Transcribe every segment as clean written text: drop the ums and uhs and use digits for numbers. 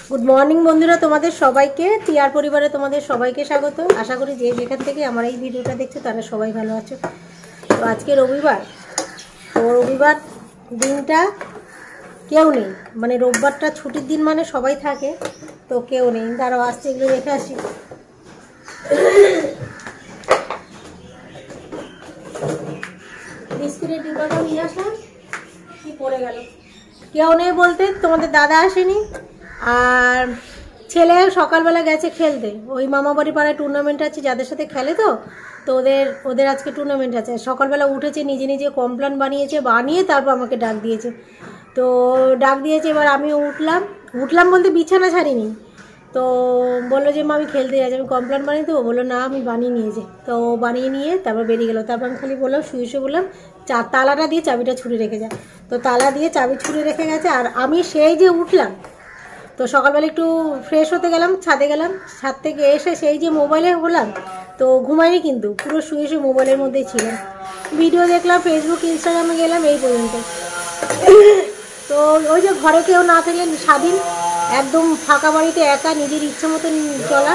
Good morning বন্ধুরা, তোমাদের সবাইকে টিআর পরিবারে তোমাদের সবাইকে স্বাগত। আশা করি যে যেখান থেকে আমার এই ভিডিওটা দেখছো তারা সবাই ভালো আছো। তো আজকে রবিবার, তো রবিবার দিনটা কেউ নেই, মানে রোববারটা ছুটির দিন মানে সবাই থাকে, তো কেউ নেই। তারাও আসছে, এগুলো রেখে আসি। বিস্কুটের ডিব্বাটা নিয়ে আসলাম, কি পড়ে গেল। কেউ নেই বলতে তোমাদের দাদা আসেনি, আর ছেলে সকালবেলা গেছে খেলতে। ওই মামাবাড়ি পাড়ায় টুর্নামেন্ট আছে, যাদের সাথে খেলে, তো তো ওদের আজকে টুর্নামেন্ট আছে। সকালবেলা উঠেছে, নিজে নিজে কমপ্লেন বানিয়ে তারপর আমাকে ডাক দিয়েছে। তো ডাক দিয়েছে, এবার আমি উঠলাম বলতে বিছানা ছাড়িনি। তো বললো যে মা আমি খেলতে যাচ্ছি, আমি কমপ্লেন বানিয়ে দেবো। বললো না, আমি বানিয়ে নিয়েছি। তো বানিয়ে নিয়ে তারপর বেরিয়ে গেলো। তারপর আমি খালি বললাম, শুয়ে বললাম তালাটা দিয়ে চাবিটা ছুঁড়ে রেখে যায়। তো তালা দিয়ে চাবি ছুঁড়ে রেখে গেছে। আর আমি সেই যে উঠলাম, তো সকালবেলা একটু ফ্রেশ হতে গেলাম, ছাদে গেলাম। ছাদ থেকে এসে সেই যে মোবাইলে হলাম, তো ঘুমাইনি, কিন্তু পুরো শুয়ে মোবাইলের মধ্যেই ছিলাম। ভিডিও দেখলাম, ফেসবুক ইনস্টাগ্রামে গেলাম, এই পর্যন্ত। তো ওই যে ঘরে কেউ না থাকলে স্বাধীন, একদম ফাঁকা বাড়িতে একা, নিজের ইচ্ছে মতন চলা,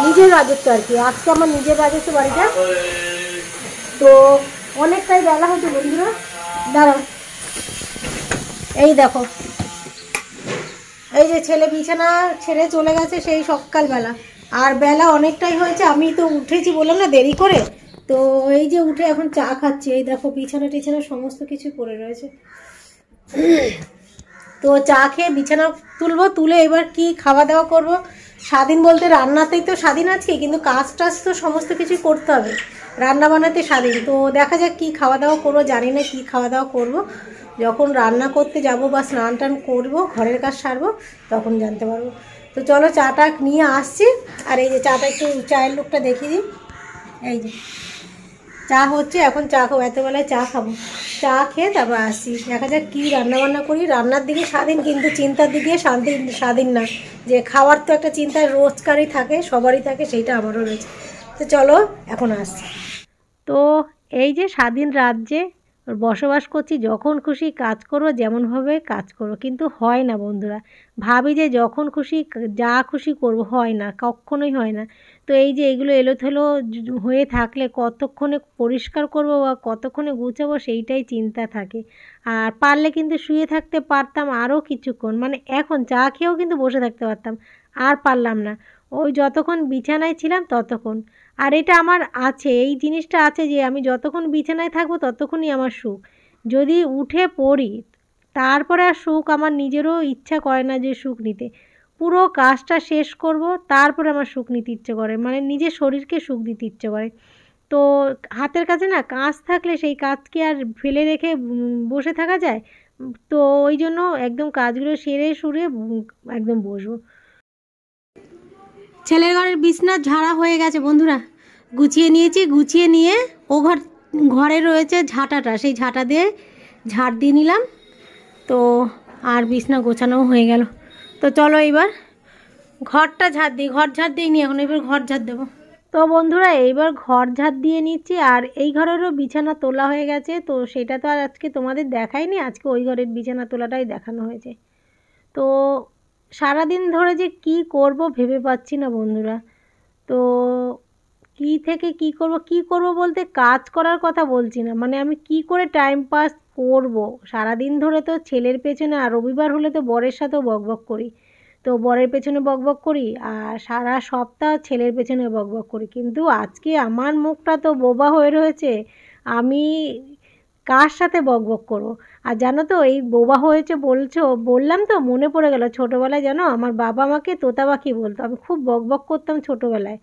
নিজের রাজত্ব আর কি। আজকে আমার নিজের রাজত্ব বাড়িটা। তো অনেকটাই বেলা হতো বন্ধুরা। দাঁড়াও, এই দেখো, এই যে ছেলে বিছানা ছেড়ে চলে গেছে সেই সকালবেলা, আর বেলা অনেকটাই হয়েছে। আমি তো উঠেছি, বললাম না দেরি করে। তো এই যে উঠে এখন চা খাচ্ছি। এই দেখো বিছানা টিছানা সমস্ত কিছু পড়ে রয়েছে। তো চা খেয়ে বিছানা তুলবো, তুলে এবার কি খাওয়া দাওয়া করবো। স্বাধীন বলতে রান্নাতেই তো স্বাধীন আজকে, কিন্তু কাজ টাজ তো সমস্ত কিছুই করতে হবে, রান্না বানাতে স্বাধীন। তো দেখা যাক কি খাওয়া দাওয়া করবো, জানি না কি খাওয়া দাওয়া করবো। যখন রান্না করতে যাব বা স্নান টান করবো, ঘরের কাজ সারবো, তখন জানতে পারবো। তো চলো চাটা নিয়ে আসছি। আর এই যে চাটা একটু চায়ের লোকটা দেখিয়ে দিই। এই যে চা হচ্ছে, এখন চা খাবো, এতবেলায় চা খাবো। চা খেয়ে তারপর আসছি, দেখা যাক কী রান্নাবান্না করি। রান্নার দিকে স্বাধীন, কিন্তু চিন্তার দিকে স্বাধীন না। যে খাওয়ার তো একটা চিন্তা রোজকারই থাকে, সবারই থাকে, সেইটা আমারও রয়েছে। তো চলো এখন আসছি। তো এই যে স্বাধীন রাজ্যে বসবাস করছি, যখন খুশি কাজ করো, যেমনভাবে কাজ করো, কিন্তু হয় না বন্ধুরা। ভাবি যে যখন খুশি যা খুশি করবো, হয় না, কখনোই হয় না। তো এই যে এগুলো এলোথেলো হয়ে থাকলে কতক্ষণে পরিষ্কার করবো বা কতক্ষণে গুছাবো, সেইটাই চিন্তা থাকে। আর পারলে কিন্তু শুয়ে থাকতে পারতাম আরও কিছুক্ষণ, মানে এখন চা খেয়েও কিন্তু বসে থাকতে পারতাম, আর পারলাম না। ওই যতক্ষণ বিছানায় ছিলাম ততক্ষণ। আর এটা আমার আছে, এই জিনিসটা আছে যে আমি যতক্ষণ বিছানায় থাকবো ততক্ষণই আমার সুখ। যদি উঠে পড়ি, তারপরে আর সুখ আমার নিজেরও ইচ্ছা করে না যে সুখ নিতে। পুরো কাজটা শেষ করব, তারপরে আমার সুখ নিতে ইচ্ছে করে, মানে নিজের শরীরকে সুখ দিতে ইচ্ছে করে। তো হাতের কাছে না কাজ থাকলে সেই কাজকে আর ফেলে রেখে বসে থাকা যায়? তো ওই জন্য একদম কাজগুলো সেরে সুরে একদম বসবো। ছেলের ঘরের বিছনা ঝাড়া হয়ে গেছে বন্ধুরা, গুছিয়ে নিয়েছি। গুছিয়ে নিয়ে ঘরে রয়েছে ঝাঁটাটা, সেই ঝাঁটা দিয়ে ঝাড় দিয়ে নিলাম। তো আর বিছনা গোছানোও হয়ে গেল। তো চলো এবার ঘরটা ঝাড় দিই। ঘর ঝাড় দিই নি এখন, এবার ঘর ঝাড় দেবো। তো বন্ধুরা এইবার ঘর ঝাড় দিয়ে নিচ্ছি। আর এই ঘরেরও বিছানা তোলা হয়ে গেছে, তো সেটা তো আর আজকে তোমাদের দেখাইনি, আজকে ওই ঘরের বিছানা তোলাটাই দেখানো হয়েছে। তো সারাদিন ধরে যে কি করব ভেবে পাচ্ছি না বন্ধুরা। তো কি থেকে কি করব বলতে কাজ করার কথা বলছি না, মানে আমি কি করে টাইম পাস করব। সারাদিন ধরে তো ছেলের পেছনে, আর রবিবার হলে তো বরের সাথেও বকবক করি, তো বরের পেছনে বকবক করি, আর সারা সপ্তাহ ছেলের পেছনে বকবক করি। কিন্তু আজকে আমার মুখটা তো বোবা হয়ে রয়েছে, আমি কার সাথে বকবক করব। আর জানো তো এই বোবা হয়েছে বললাম তো, মনে পড়ে গেল ছোটোবেলায় জানো আমার বাবা আমাকে তোতা পাখি বলতো। আমি খুব বকবক করতাম ছোটোবেলায়।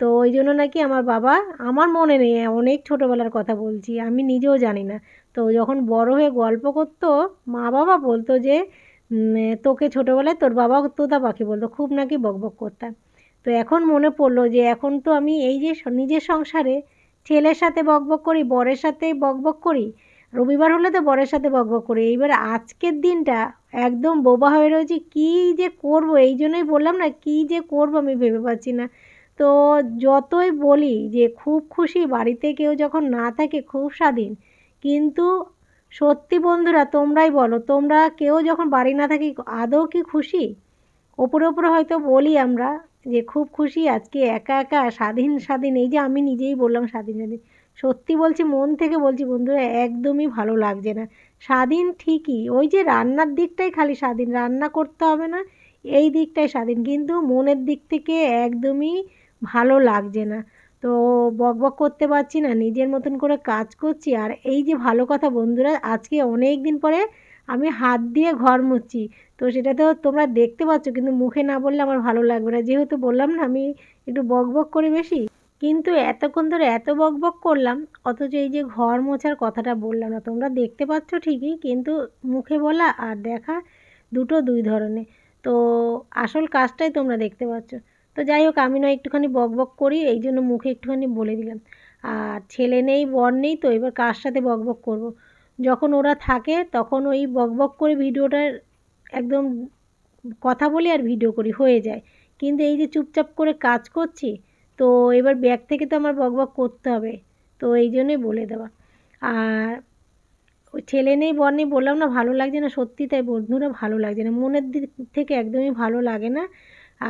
তো ওই জন্য নাকি আমার বাবা, আমার মনে নেই, অনেক ছোটোবেলার কথা বলছি, আমি নিজেও জানি না। তো যখন বড় হয়ে গল্প করতো, মা বাবা বলতো যে তোকে ছোটোবেলায় তোর বাবা তোতা পাখি বলতো, খুব নাকি বকবক করতাম। তো এখন মনে পড়লো যে এখন তো আমি এই যে নিজের সংসারে ছেলের সাথে বকবক করি, বরের সাথে বকবক করি, রবিবার হলে তো বরের সাথে বকবক করি। এইবার আজকের দিনটা একদম বোবা হয়ে রয়েছি, কী যে করব। এই জন্যই বললাম না, কী যে করব আমি ভেবে পাচ্ছি না। তো যতই বলি যে খুব খুশি, বাড়িতে কেউ যখন না থাকে খুব স্বাধীন, কিন্তু সত্যি বন্ধুরা তোমরাই বলো, তোমরা কেউ যখন বাড়ি না থাকি আদৌ কি খুশি? ওপরে ওপরে হয়তো বলি আমরা যে খুব খুশি আজকে একা একা স্বাধীন স্বাধীন, এই যে আমি নিজেই বললাম স্বাধীন স্বাধীন, সত্যি বলছি, মন থেকে বলছি বন্ধুরা, একদমই ভালো লাগছে না। স্বাধীন ঠিকই, ওই যে রান্নার দিকটাই খালি স্বাধীন, রান্না করতে হবে না, এই দিকটাই স্বাধীন, কিন্তু মনের দিক থেকে একদমই ভালো লাগছে না। তো বকবক করতে পারছি না, নিজের মতন করে কাজ করছি। আর এই যে ভালো কথা বন্ধুরা, আজকে অনেক দিন পরে আমি হাত দিয়ে ঘর মুছছি, তো সেটা তো তোমরা দেখতে পাচ্ছ, কিন্তু মুখে না বললে আমার ভালো লাগবে না, যেহেতু বললাম না আমি একটু বকবক করি বেশি। কিন্তু এতক্ষণ ধরে এত বকবক করলাম, অথচ এই যে ঘর মোছার কথাটা বললাম না। তোমরা দেখতে পাচ্ছ ঠিকই, কিন্তু মুখে বলা আর দেখা দুটো দুই ধরনের। তো আসল কাজটাই তোমরা দেখতে পাচ্ছ। তো যাই হোক, আমি নয় একটুখানি বকবক করি, এই জন্য মুখে একটুখানি বলে দিলাম। আর ছেলে নেই, বর নেই, তো এবার কার সাথে বকবক করব। যখন ওরা থাকে তখন ওই বকবক করে ভিডিওটার একদম কথা বলি আর ভিডিও করি, হয়ে যায়। কিন্তু এই যে চুপচাপ করে কাজ করছি, তো এবার ব্যাগ থেকে তো আমার বকবক করতে হবে, তো এই জন্যই বলে দেওয়া। আর ওই ছেলে নেই, বর নেই বললাম না, ভালো লাগছে না, সত্যি তাই বন্ধুরা, ভালো লাগছে না, মনের দিক থেকে একদমই ভালো লাগে না।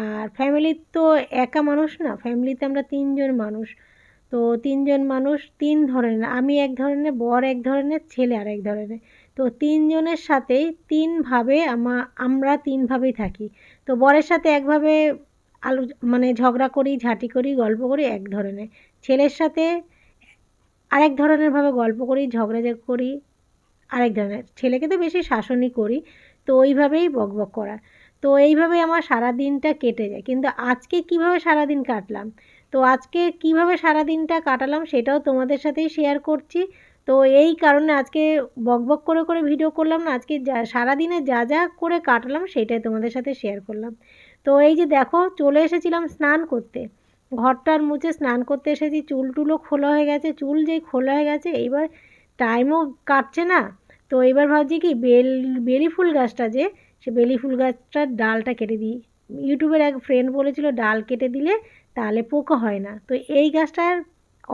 আর ফ্যামিলির তো একা মানুষ না, ফ্যামিলিতে আমরা 3জন মানুষ। তো 3জন মানুষ 3 ধরনের, আমি এক ধরনের, বর এক ধরনের, ছেলে আর এক ধরনের। তো 3জনের সাথেই 3ভাবে আমরা 3ভাবেই থাকি। তো বরের সাথে একভাবে মানে ঝগড়া করি, ঝাঁটি করি, গল্প করি এক ধরনের। ছেলের সাথে আরেক ধরনের ভাবে গল্প করি, ঝগড়া করি আরেক ধরনের। ছেলেকে তো বেশি শাসনই করি, তো ওইভাবেই বকবক করা। তো এইভাবেই আমার সারা দিনটা কেটে যায়। কিন্তু আজকে কিভাবে সারাদিন কাটলাম, তো আজকে কিভাবে সারাদিনটা কাটালাম সেটাও তোমাদের সাথেই শেয়ার করছি। তো এই কারণে আজকে বকবক করে করে ভিডিও করলাম না, আজকে সারাদিনে যা যা করে কাটালাম সেটাই তোমাদের সাথে শেয়ার করলাম। তো এই যে দেখো, চলে এসেছিলাম স্নান করতে, ঘরটার মুছে স্নান করতে এসেছি, চুল টুলও খোলা হয়ে গেছে। চুল যেই খোলা হয়ে গেছে, এইবার টাইমও কাটছে না। তো এবার ভাবছি কি, বেলি ফুল গাছটা যে, সে বেলি ফুল গাছটার ডালটা কেটে দিই। ইউটিউবের এক ফ্রেন্ড বলেছিল ডাল কেটে দিলে তাহলে পোকা হয় না। তো এই গাছটার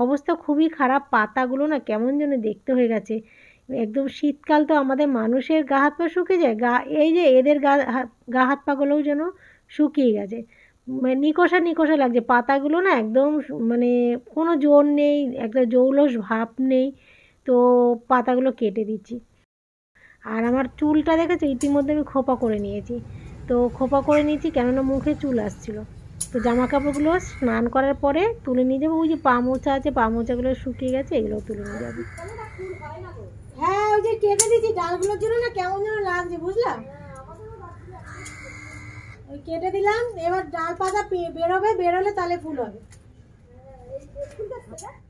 অবস্থা খুবই খারাপ, পাতাগুলো না কেমন যেন দেখতে হয়ে গেছে। একদম শীতকাল তো আমাদের মানুষের গা হাত পা শুকিয়ে যায়, এই যে এদের গা হাত পাগুলোও যেন শুকিয়ে গেছে, মানে নিকষা নিকষা লাগছে পাতাগুলো না, একদম মানে কোনো জোর নেই, একটা জৌলস ভাব নেই। তো পাতাগুলো কেটে দিচ্ছি। আর আমার চুলটা দেখেছো, ইতিমধ্যে আমি খোপা করে নিয়েছি। তো খোপা করে নিয়েছি কেননা মুখে চুল আসছিল। তো জামা কাপড়গুলো স্নান করার পরে তুলে নিয়ে যাবো। ওই যে পা মোছা আছে, পা মোছাগুলো শুকিয়ে গেছে, এগুলো তুলে নিয়ে যাবো। হ্যাঁ, ওই যে কেটে দিয়েছি ডালগুলোর জন্য না কেমন যেন লাগছে, বুঝলাম। ওই কেটে দিলাম, এবার ডাল পাতা বেরোবে, বেরোলে তাহলে ফুল হবে।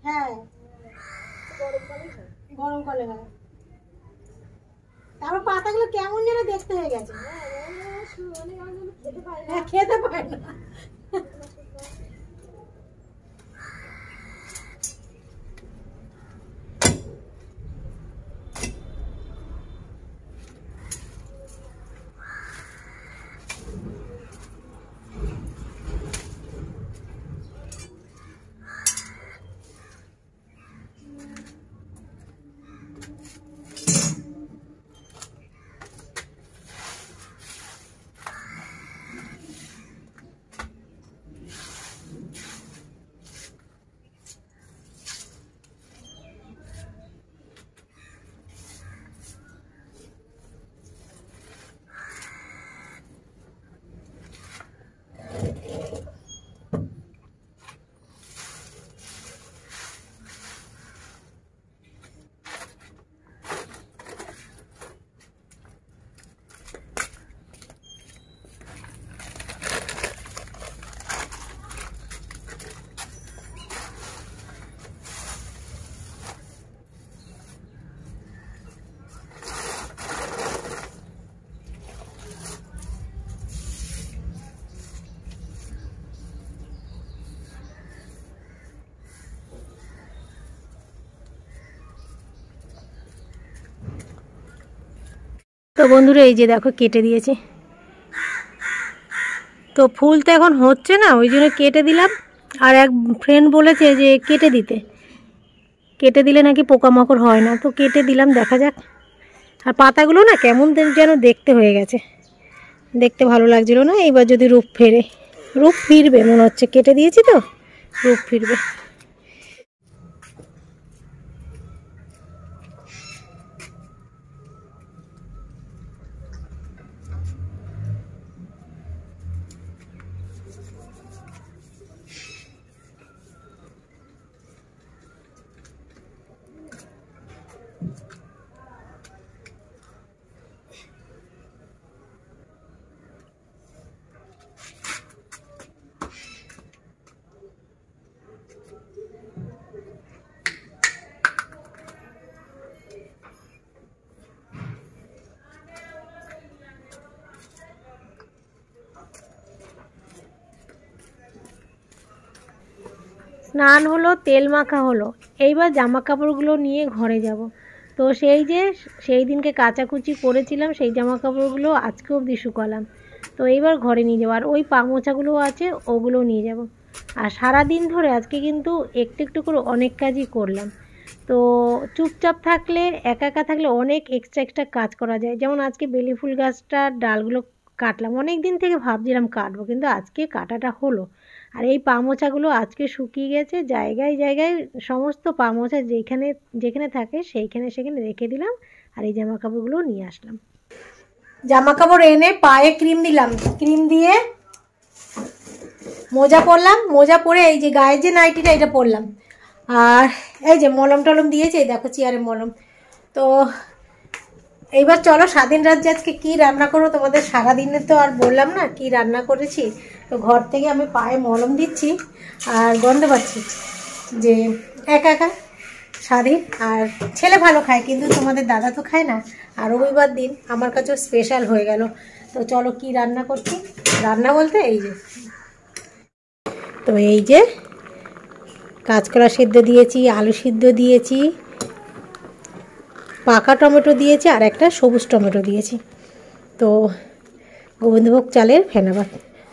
হ্যাঁ, গরমকালে হয়। তারপর পাতাগুলো কেমন যেন দেখতে হয়ে গেছে, খেতে পারে না। তো বন্ধুরা, এই যে দেখো কেটে দিয়েছি। তো ফুল তো এখন হচ্ছে না, ওই জন্য কেটে দিলাম। আর এক ফ্রেন্ড বলেছে যে কেটে দিলে নাকি পোকামাকড় হয় না, তো কেটে দিলাম, দেখা যাক। আর পাতাগুলো না কেমন যেন দেখতে হয়ে গেছে, দেখতে ভালো লাগছিল না, এইবার যদি রূপ ফেরে, রূপ ফিরবে মনে হচ্ছে, কেটে দিয়েছি তো রূপ ফিরবে। স্নান হলো, তেল মাখা হলো, এইবার জামা কাপড়গুলো নিয়ে ঘরে যাব। তো সেই দিনকে কাচাকুচি করেছিলাম সেই জামা কাপড়গুলো আজকে অবধি শুকালাম। তো এইবার ঘরে নিয়ে যাবো, আর ওই পা মোছাগুলোও আছে ওগুলোও নিয়ে যাব। আর সারা দিন ধরে আজকে কিন্তু একটু একটু করে অনেক কাজই করলাম। তো চুপচাপ থাকলে, একা একা থাকলে অনেক এক্সট্রা কাজ করা যায়। যেমন আজকে বেলি ফুল গাছটার ডালগুলো কাটলাম, অনেক দিন থেকে ভাবছিলাম কাটবো, কিন্তু আজকে কাটাটা হলো। আর এই পা মোছাগুলো আজকে শুকিয়ে গেছে, জায়গায় জায়গায় সমস্ত পা মোছা যেখানে যেখানে থাকে সেখানে রেখে দিলাম। আর এই জামা কাপড়গুলো নিয়ে আসলাম। জামা কাপড় এনে পায়ে ক্রিম দিলাম, ক্রিম দিয়ে মোজা পরলাম, মোজা পরে এই যে গায়ের যে নাইটিটা এটা পরলাম। আর এই যে মলম টলম দিয়েছে, দেখো চেয়ারে মলম। তো এইবার চলো স্বাধীন রাজ্যে আজকে কী রান্না করবো তোমাদের সারাদিনে তো আর বললাম না কি রান্না করেছি। তো ঘর থেকে আমি পায়ে মলম দিচ্ছি আর গন্ধ পাচ্ছি যে একা একা স্বাধীন। আর ছেলে ভালো খায়, কিন্তু তোমাদের দাদা তো খায় না। আর রবিবার দিন আমার কাছেও স্পেশাল হয়ে গেল। তো চলো কি রান্না করছি, রান্না বলতে এই যে, তো এই যে কাঁচকলা সিদ্ধ দিয়েছি, আলু সিদ্ধ দিয়েছি, পাকা টমেটো দিয়েছি, আর একটা সবুজ টমেটো দিয়েছি। তো গোবিন্দভোগ চালের ফেনা ভাত।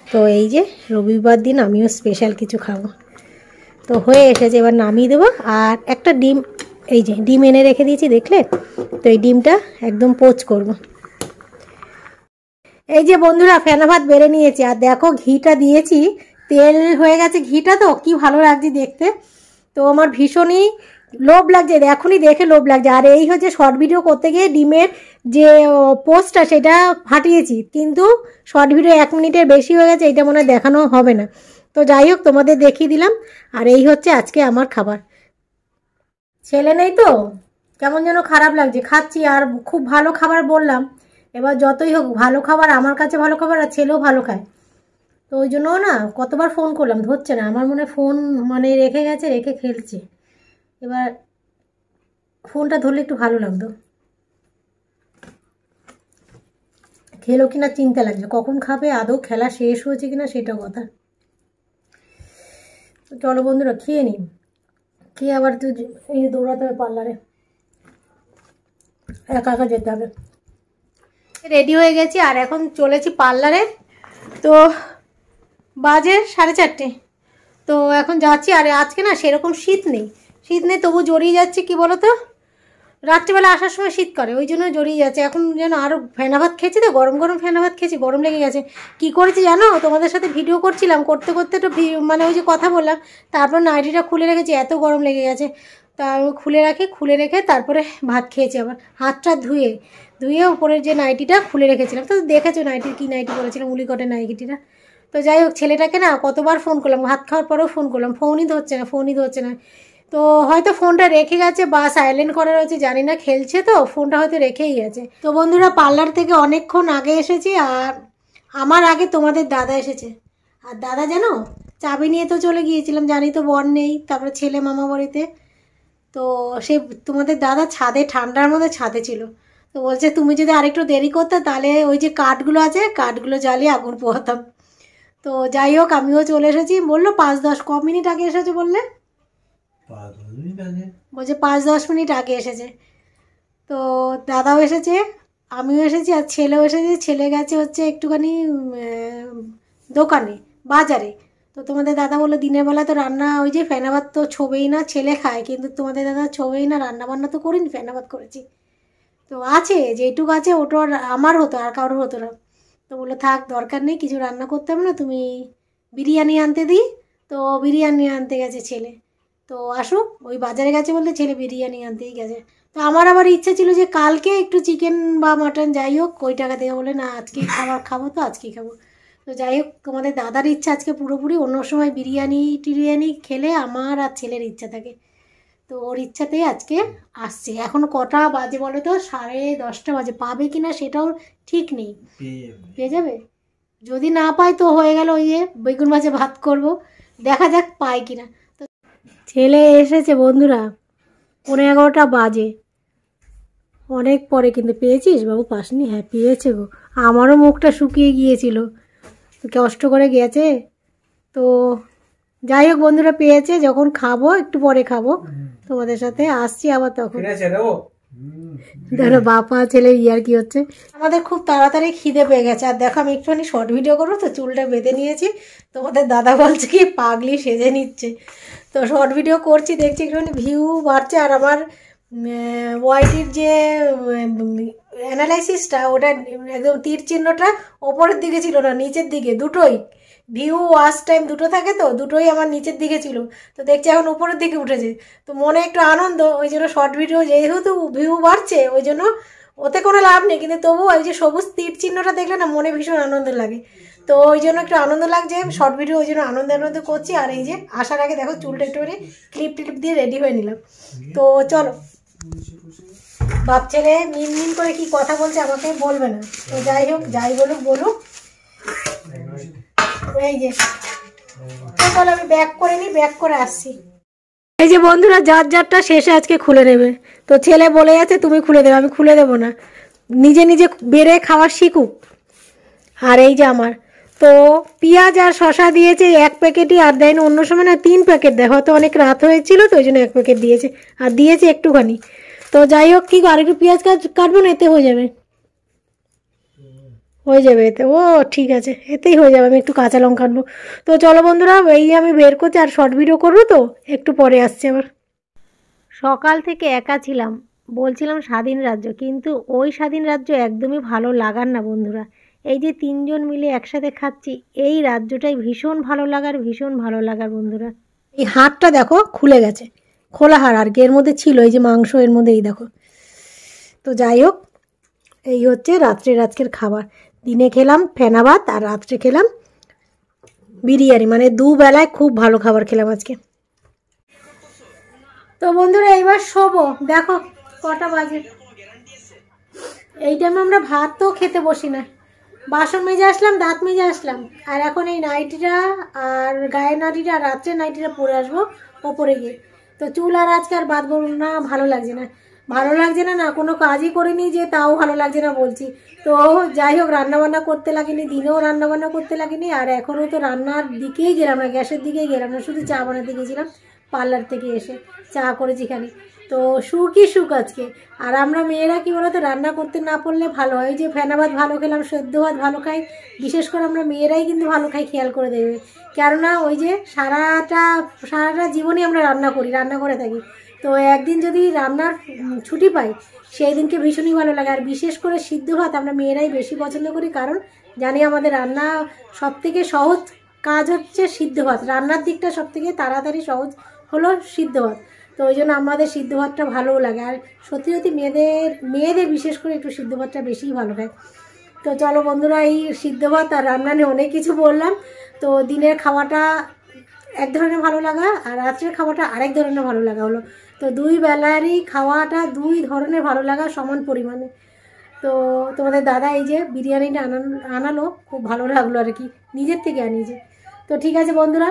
তো এই যে রবিবার দিন আমিও স্পেশাল কিছু খাবো। তো হয়ে এসেছে, এবার নামিয়ে দেবো। আর একটা ডিম, এই যে ডিম এনে রেখে দিয়েছি দেখলে, তো এই ডিমটা একদম পোচ করব। এই যে বন্ধুরা ফেনা ভাত বেড়ে নিয়েছি, আর দেখো ঘিটা দিয়েছি, তেল হয়ে গেছে ঘিটা, তো কি ভালো লাগছে দেখতে। তো আমার ভীষণই লোভ লাগছে, এখনই দেখে লোভ লাগছে। আর এই হচ্ছে শর্ট ভিডিও করতে গিয়ে ডিমের যে পোস্টটা সেটা ফাটিয়েছি, কিন্তু শর্ট ভিডিও 1 মিনিটের বেশি হয়ে গেছে, এটা মনে হয় দেখানো হবে না। তো যাই হোক তোমাদের দেখিয়ে দিলাম। আর এই হচ্ছে আজকে আমার খাবার। ছেলে নেই তো কেমন যেন খারাপ লাগছে, খাচ্ছি আর খুব ভালো খাবার বললাম। এবার যতই হোক ভালো খাবার আমার কাছে ভালো খাবার, আর ছেলেও ভালো খায়। তো ওই জন্য না কতবার ফোন করলাম, ধরছে না। আমার মনে ফোন মানে রেখে গেছে, রেখে খেলছে। এবার ফোনটা ধরলে একটু ভালো লাগতো। খেলো কিনা চিন্তা লাগছে, কখন খাবে, আদৌ খেলা শেষ হয়েছে কিনা সেটা কথা। চলো বন্ধুরা খেয়ে নিই, খেয়ে আবার তো এই দৌড়াতে হবে পার্লারে, একা একা যেতে হবে। রেডি হয়ে গেছি আর এখন চলেছি পার্লারে। তো বাজে 4:30। তো এখন যাচ্ছি। আর আজকে না সেরকম শীত নেই, তবু জড়িয়ে যাচ্ছে। কি বলো তো, রাত্রিবেলা আসার সময় শীত করে, ওই জন্য জড়িয়ে যাচ্ছে। এখন যেন আরও ফেনা ভাত খেয়েছি তো, গরম গরম ফেনা ভাত খেয়েছি, গরম লেগে গেছে। কি করেছি জানো, তোমাদের সাথে ভিডিও করছিলাম, করতে করতে তো মানে ওই যে কথা বললাম, তারপর নাইটিটা খুলে রেখেছি, এত গরম লেগে গেছে। তা আমি খুলে রেখে তারপরে ভাত খেয়েছি। আবার হাতটা ধুয়ে উপরের যে নাইটিটা খুলে রেখেছিলাম। তো দেখেছো নাইটির কী নাইটি করেছিলাম, উলিকটের নাইটিটা। তো যাই হোক ছেলেটাকে না কতবার ফোন করলাম, ভাত খাওয়ার পরেও ফোন করলাম, ফোনই ধরছে না। তো হয়তো ফোনটা রেখে গেছে বা সাইলেন্ট করা রয়েছে, জানি না, খেলছে তো ফোনটা হয়তো রেখেই গেছে। তো বন্ধুরা পার্লার থেকে অনেকক্ষণ আগে এসেছি, আর আমার আগে তোমাদের দাদা এসেছে। আর দাদা জানো চাবি নিয়ে তো চলে গিয়েছিলাম, জানি তো বর নেই, তারপরে ছেলে মামা বাড়িতে। তো সে তোমাদের দাদা ছাদে, ঠান্ডার মধ্যে ছাদে ছিল। তো বলছে তুমি যদি আরেকটু দেরি করতে তাহলে ওই যে কাঠগুলো আছে, কাঠগুলো জ্বালিয়ে আগুন পোহাতাম। তো যাই হোক আমিও চলে এসেছি। বললো 5-10 ক মিনিট আগে এসেছে বললে, বলছে 5-10 মিনিট আগে এসেছে। তো দাদাও এসেছে, আমিও এসেছি, আর ছেলেও এসেছে। ছেলে গেছে হচ্ছে একটুখানি দোকানে, বাজারে। তো তোমাদের দাদা বললো দিনের বেলা তো রান্না, ওই যে ফেনা ভাত তো ছোবেই না, ছেলে খায়, কিন্তু তোমাদের দাদা ছোবেই না, রান্না বান্না তো করিনি, ফেনা ভাত করেছি। তো আছে যেটুকু আছে ওটা আমার হতো, আর কারোর হতো না। তো বললো থাক দরকার নেই, কিছু রান্না করতে হবে না, তুমি বিরিয়ানি আনতে দিই। তো বিরিয়ানি আনতে গেছে ছেলে। তো আসুক, ওই বাজারে গেছে বলতে ছেলে বিরিয়ানি আনতেই গেছে। তো আমার আবার ইচ্ছা ছিল যে কালকে একটু চিকেন বা মাটন যাই হোক ওই টাকা দিয়ে, বলে না আজকেই খাবো তো আজকেই খাবো। তো যাই হোক, তোমাদের দাদার ইচ্ছা আজকে পুরোপুরি, অন্য সময় টিরিয়ানি খেলে আমার আর ছেলের ইচ্ছা থাকে, তো ওর ইচ্ছাতেই আজকে আসছে। এখন কটা বাজে বলো তো, 10:30 বাজে, পাবে কি না সেটাও ঠিক নেই। পেয়ে যাবে, যদি না পাই তো হয়ে গেল, ওই যে বেগুন ভাজা ভাত করব, দেখা যাক পাই কিনা। তো ছেলে এসেছে বন্ধুরা, 11:30 বাজে, অনেক পরে, কিন্তু পেয়েছিস বাবু? পাসনি? হ্যাঁ পেয়েছে গো, আমারও মুখটা শুকিয়ে গিয়েছিল, তো কষ্ট করে গেছে। তো যাই হোক বন্ধুরা, পেয়েছে, যখন খাবো একটু পরে খাবো তোমাদের সাথে, আসছি আবার তখন। দেখো বাপা ছেলে ইয়ার কি হচ্ছে। আমাদের খুব তাড়াতাড়ি খিদে পেয়ে গেছে, আর দেখো আমি একটুখানি শর্ট ভিডিও করবো, তো চুলটা বেঁধে নিয়েছি। তোমাদের দাদা বলছে কি পাগলি সেজে নিচ্ছে, তো শর্ট ভিডিও করছি, দেখছি একটুখানি ভিউ বাড়ছে। আর আমার ওয়াইটির যে অ্যানালাইসিসটা, ওটা একদম তীর চিহ্নটা ওপরের দিকে ছিল না, নিচের দিকে, দুটোই ভিউ ওয়াচ টাইম দুটো থাকে, তো দুটোই আমার নিচের দিকে ছিল, তো দেখছি এখন উপরের দিকে উঠেছে। তো মনে একটু আনন্দ, ওই জন্য শর্ট ভিডিও যেহেতু ভিউ বাড়ছে ওই জন্য, ওতে কোনো লাভ নেই, কিন্তু তবু ওই যে সবুজ তীর চিহ্নটা দেখলে না মনে ভীষণ আনন্দ লাগে, তো ওই জন্য একটু আনন্দ লাগছে শর্ট ভিডিও, ওই জন্য আনন্দ করছি। আর এই যে আসার আগে দেখো চুলটা একটু ক্লিপ দিয়ে রেডি হয়ে নিলাম। তো চলো, বাপ ছেলে মিন করে কি কথা বলছে আমাকে বলবে না, তো যাই হোক, যাই বলুক। এই যে চলো আমি ব্যাক করে নিই, ব্যাক করে আসছি। এই যে বন্ধুরা, যারটা শেষে আজকে খুলে নেবে, তো ছেলে বলে যাচ্ছে তুমি খুলে দেবে, আমি খুলে দেবো না, নিজে বেড়ে খাওয়া শিখুক। আর এই যে আমার তো পেঁয়াজ আর শশা দিয়েছে 1 প্যাকেটই, আর দেয় না অন্য সময় না 3 প্যাকেট দেয়, হয়তো অনেক রাত হয়েছিল তো ওই জন্য 1 প্যাকেট দিয়েছে, আর দিয়েছে একটুখানি। তো যাই হোক, কি আর একটু পেঁয়াজ কাটবো না, এতে হয়ে যাবে এতে। ও ঠিক আছে, এতেই হয়ে যাবে, আমি একটু কাঁচা লঙ্কা আনবো। তো চলো বন্ধুরা, এই আমি বের করছি, আর শর্ট ভিডিও করবো, তো একটু পরে আসছে আবার। সকাল থেকে একা ছিলাম, বলছিলাম স্বাধীন রাজ্য, কিন্তু ওই স্বাধীন রাজ্য একদমই ভালো লাগার না বন্ধুরা। এই যে 3 জন মিলে একসাথে খাচ্ছি, এই রাজ্যটাই ভীষণ ভালো লাগার বন্ধুরা। এই হাড়টা দেখো খুলে গেছে, খোলা হাড়, আর কি এর মধ্যে ছিল এই যে মাংস, এর মধ্যে এই দেখো। তো যাই হোক, এই হচ্ছে রাত্রের খাবার। দিনে খেলাম ফেনা ভাত, আর রাত্রে খেলাম বিরিয়ানি, মানে দুবেলায় খুব ভালো খাবার খেলাম আজকে। তো বন্ধুরা এইবার শোবো, দেখো কটা বাজে, এই টাইমে আমরা ভাত তো খেতে বসি না, বাসন মেজে আসলাম, দাঁত মেজে আসলাম, আর এখন এই নাইটিটা আর গায়ের নাইটিটা আর রাত্রে নাইটিটা পরে আসবো ওপরে গিয়ে। তো চুল আর আজকে আর বাঁধবো না, ভালো লাগছে না, কোনো কাজই করিনি যে তাও ভালো লাগছে না বলছি। তো যাই হোক, রান্নাবান্না করতে লাগেনি, দিনেও রান্নাবান্না করতে লাগেনি, আর এখনও তো রান্নার দিকেই গেলাম না, গ্যাসের দিকেই গেলাম না, শুধু চা বানাতে গেছিলাম পার্লার থেকে এসে, চা করেছি খালি। তো সুখ আজকে। আর আমরা মেয়েরা কি বলতো, রান্না করতে না পারলে ভালো হয়, যে ফেনা ভাত ভালো খেলাম, সেদ্ধ ভাত ভালো খাই, বিশেষ করে আমরা মেয়েরাই কিন্তু ভালো খাই, খেয়াল করে দেবে, কেননা ওই যে সারাটা জীবনই আমরা রান্না করে থাকি। তো একদিন যদি রান্নার ছুটি পাই, সেই দিনকে ভীষণই ভালো লাগে। আর বিশেষ করে সিদ্ধ ভাত আমরা মেয়েরাই বেশি পছন্দ করি, কারণ জানি আমাদের রান্না সবথেকে সহজ কাজ হচ্ছে সিদ্ধ ভাত, রান্নার দিকটা সবথেকে তাড়াতাড়ি সহজ হলো সিদ্ধ ভাত, তো ওই জন্য আমাদের সিদ্ধ ভাতটা ভালোও লাগে। আর সত্যি মেয়েদের বিশেষ করে একটু সিদ্ধ ভাতটা বেশিই ভালো খায়। তো চলো বন্ধুরা, এই সিদ্ধ ভাত আর রান্না নিয়ে অনেক কিছু বললাম। তো দিনের খাওয়াটা এক ধরনের ভালো লাগা, আর রাত্রের খাওয়াটা আরেক ধরনের ভালো লাগা হলো। তো 2 বেলারই খাওয়াটা 2 ধরনের ভালো লাগা সমান পরিমাণে। তো তোমাদের দাদা এই যে বিরিয়ানিটা আনালো, খুব ভালো লাগলো আর কি, নিজের থেকে আনিয়েছে। তো ঠিক আছে বন্ধুরা,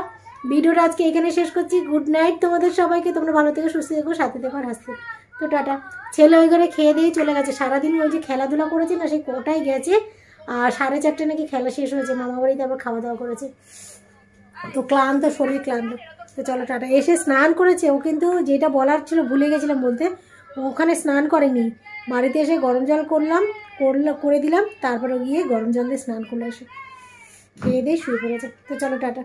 ভিডিওটা আজকে এখানে শেষ করছি। গুড নাইট তোমাদের সবাইকে, তোমরা ভালো থেকে সুস্থ থেকো, সাথে থেকো আর হাসতে। তো টাটা। ছেলে ওই ঘরে খেয়ে দিয়ে চলে গেছে, সারাদিন ওই যে খেলাধুলা করেছে না, সেই কোটায় গেছে, আর 4:30 নাকি খেলা শেষ হয়েছে, মামা বাড়িতে আবার খাওয়া দাওয়া করেছে, তো ক্লান্ত, শরীর ক্লান্ত। তো চলো টাটা। এসে স্নান করেছে ও, কিন্তু যেটা বলার ছিল ভুলে গেছিলাম বলতে, ওখানে স্নান করেনি, বাড়িতে এসে গরম জল করে দিলাম, তারপরে গিয়ে গরম জল দিয়ে স্নান করলে, এসে খেয়ে দিয়ে শুয়ে পড়েছে। তো চলো টাটা।